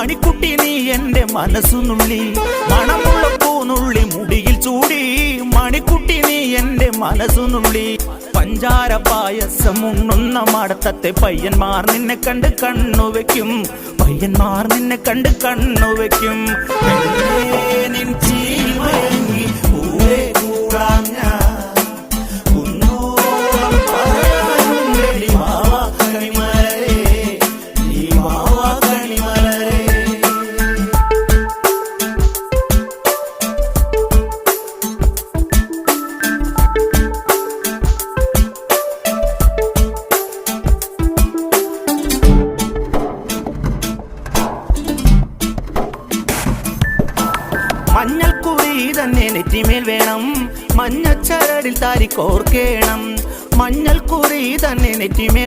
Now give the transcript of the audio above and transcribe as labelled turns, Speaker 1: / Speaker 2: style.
Speaker 1: മണിക്കുട്ടി നീ എന്റെ മനസ്സുനുള്ളി, മണമുള്ള പൂനുള്ളി മുടിയിൽ ചൂടി. മണിക്കുട്ടി നീ എന്റെ മനസ്സുനുള്ളി. പഞ്ചാര പായസം ഉണ്ണുന്ന മടത്തത്തെ പയ്യന്മാർ നിന്നെ കണ്ട് കണ്ണുവെക്കും, പയ്യന്മാർ നിന്നെ കണ്ട് കണ്ണുവെക്കും. നിൻ ചീമയങ്ങി പൂവേ കൂടാം ഞാൻ, മഞ്ഞൾക്കുറി തന്നെ നെറ്റിമേൽ വേണം, മഞ്ഞച്ചരടിൽ താരി കോർക്കേണം. മഞ്ഞൾക്കുറി തന്നെ നെറ്റിമേൽ